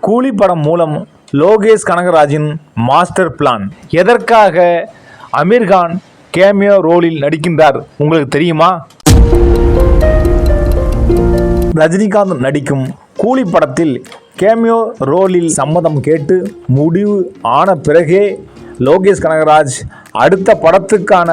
கூலி படம் மூலம் லோகேஷ் கனகராஜின் மாஸ்டர் பிளான். எதற்காக அமீர்கான் கேமியோ ரோலில் நடிக்கின்றார் உங்களுக்கு தெரியுமா? ரஜினிகாந்த் நடிக்கும் கூலி படத்தில் கேமியோ ரோலில் சம்மதம் கேட்டு முடிவு ஆன பிறகே லோகேஷ் கனகராஜ் அடுத்த படத்துக்கான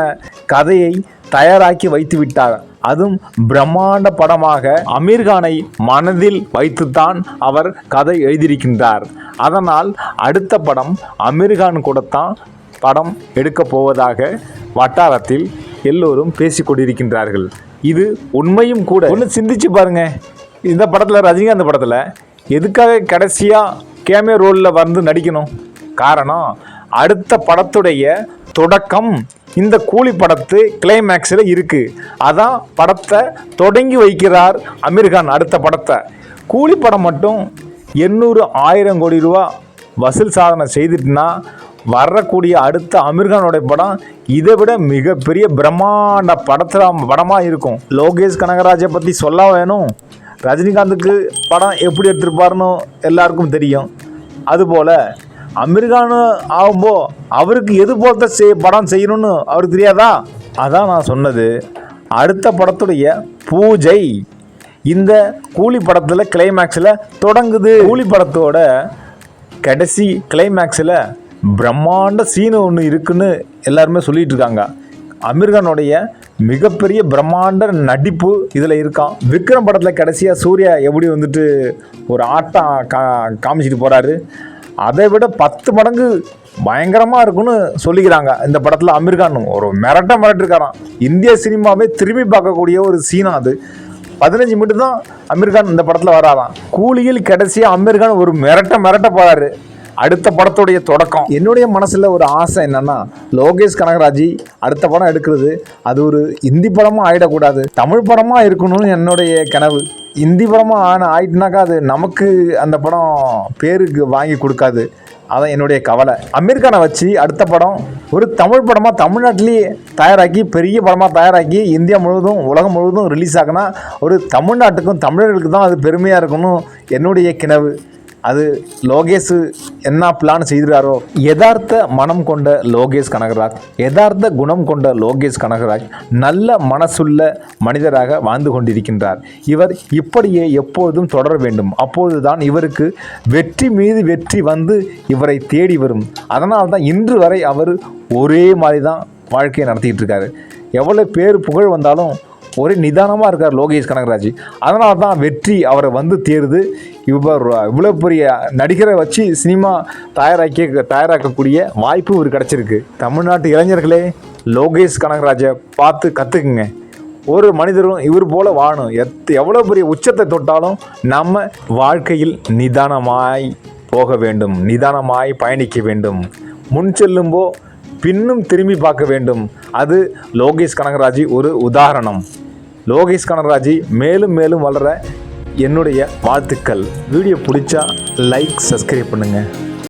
கதையை தயாராக்கி வைத்துவிட்டார். அதுவும் பிரம்மாண்ட படமாக அமீர்கானை மனதில் வைத்துத்தான் அவர் கதை எழுதியிருக்கின்றார். அதனால் அடுத்த படம் அமீர்கான் கூடத்தான் படம் எடுக்கப் போவதாக வட்டாரத்தில் எல்லோரும் பேசிக்கொண்டிருக்கின்றார்கள். இது உண்மையும் கூட. ஒன்று சிந்திச்சு பாருங்க, இந்த படத்தில் ரஜினிகாந்த் படத்தில் எதுக்காக கடைசியாக கேமியோ ரோலில் வந்து நடிக்கணும்? காரணம், அடுத்த படத்துடைய தொடக்கம் இந்த கூலி படத்து கிளைமேக்ஸில் இருக்குது. அதான் படத்தை தொடங்கி வைக்கிறார் அமீர்கான். அடுத்த படத்தை கூலி படம் மட்டும் 800-1000 கோடி ரூபா வசூல் சாதனை செய்துட்டுனா வரக்கூடிய அடுத்த அமீர்கானோடைய படம் இதை விட மிகப்பெரிய பிரம்மாண்ட படமாக இருக்கும். லோகேஷ் கனகராஜை பற்றி சொல்ல வேணும். ரஜினிகாந்துக்கு படம் எப்படி எடுத்திருப்பாருன்னு எல்லாருக்கும் தெரியும். அதுபோல் அமீர்கான் ஆகும்போது அவருக்கு எது போல படம் செய்யணும்னு அவருக்கு தெரியாதா? அதான் நான் சொன்னது, அடுத்த படத்துடைய பூஜை இந்த கூலி படத்தில் கிளைமேக்ஸில் தொடங்குது. கூலி படத்தோட கடைசி கிளைமேக்ஸில் பிரம்மாண்ட சீனு ஒன்று இருக்குன்னு எல்லாருமே சொல்லிட்டு இருக்காங்க. அமீர்கானுடைய மிகப்பெரிய பிரம்மாண்ட நடிப்பு இதில் இருக்கான். விக்ரம் படத்தில் கடைசியாக சூர்யா எப்படி வந்துட்டு ஒரு ஆட்டம் காமிச்சிட்டு போகிறாரு, அதை விட 10 மடங்கு பயங்கரமாக இருக்குன்னு சொல்லிக்கிறாங்க. இந்த படத்தில் அமீர்கான் ஒரு மிரட்டிருக்காராம். இந்திய சினிமாவே திரும்பி பார்க்கக்கூடிய ஒரு சீனா அது. 15 மினிட் தான் அமீர்கான் இந்த படத்தில் வராதான். கூலியில் கடைசியாக அமீர்கான் ஒரு மிரட்ட போகிறாரு. அடுத்த படத்துடைய தொடக்கம். என்னுடைய மனசில் ஒரு ஆசை என்னன்னா, லோகேஷ் கனகராஜ் அடுத்த படம் எடுக்கிறது அது ஒரு இந்தி படமாக ஆகிடக்கூடாது, தமிழ் படமாக இருக்கணும்னு என்னுடைய கனவு. இந்தி படமாக ஆயிட்டுனாக்கா அது நமக்கு அந்த படம் பேருக்கு வாங்கி கொடுக்காது. அதான் என்னுடைய கவலை. அமீர்கானை வச்சு அடுத்த படம் ஒரு தமிழ் படமாக தமிழ்நாட்டிலேயே தயாராக்கி பெரிய படமாக தயாராக்கி இந்தியா முழுவதும் உலகம் முழுவதும் ரிலீஸ் ஆகினா ஒரு தமிழ்நாட்டுக்கும் தமிழர்களுக்கு தான் அது பெருமையாக இருக்கணும் என்னுடைய கனவு. அது லோகேஷ் என்ன பிளான் செய்கிறாரோ. யதார்த்த மனம் கொண்ட லோகேஷ் கனகராஜ், யதார்த்த குணம் கொண்ட லோகேஷ் கனகராஜ் நல்ல மனசுள்ள மனிதராக வாழ்ந்து கொண்டிருக்கின்றார். இவர் இப்படியே எப்போதும் தொடர வேண்டும். அப்போதுதான் இவருக்கு வெற்றி மீது வெற்றி வந்து இவரை தேடி வரும். அதனால் தான் இன்று வரை அவர் ஒரே மாதிரி தான் வாழ்க்கையை நடத்திக்கிட்டு இருக்காரு. எவ்வளோ பேர் புகழ் வந்தாலும் ஒரே நிதானமாக இருக்கார் லோகேஷ் கனகராஜ். அதனால தான் வெற்றி அவரை வந்து தேருது. இவ்வளோ பெரிய நடிகரை வச்சு சினிமா தயாராக்கக்கூடிய வாய்ப்பு இவர் கிடச்சிருக்கு. தமிழ்நாட்டு இளைஞர்களே, லோகேஷ் கனகராஜை பார்த்து கற்றுக்குங்க. ஒரு மனிதரும் இவர் போல் வாழணும். எவ்வளோ பெரிய உச்சத்தை தொட்டாலும் நம்ம வாழ்க்கையில் நிதானமாய் போக வேண்டும், நிதானமாய் பயணிக்க வேண்டும். முன் செல்லும்போ பின்னும் திரும்பி பார்க்க வேண்டும். அது லோகேஷ் கனகராஜ் ஒரு உதாரணம். லோகேஷ் கனகராஜ் மேலும் மேலும் வளர என்னுடைய வாழ்த்துக்கள். வீடியோ பிடிச்சா லைக், சப்ஸ்கிரைப் பண்ணுங்கள்.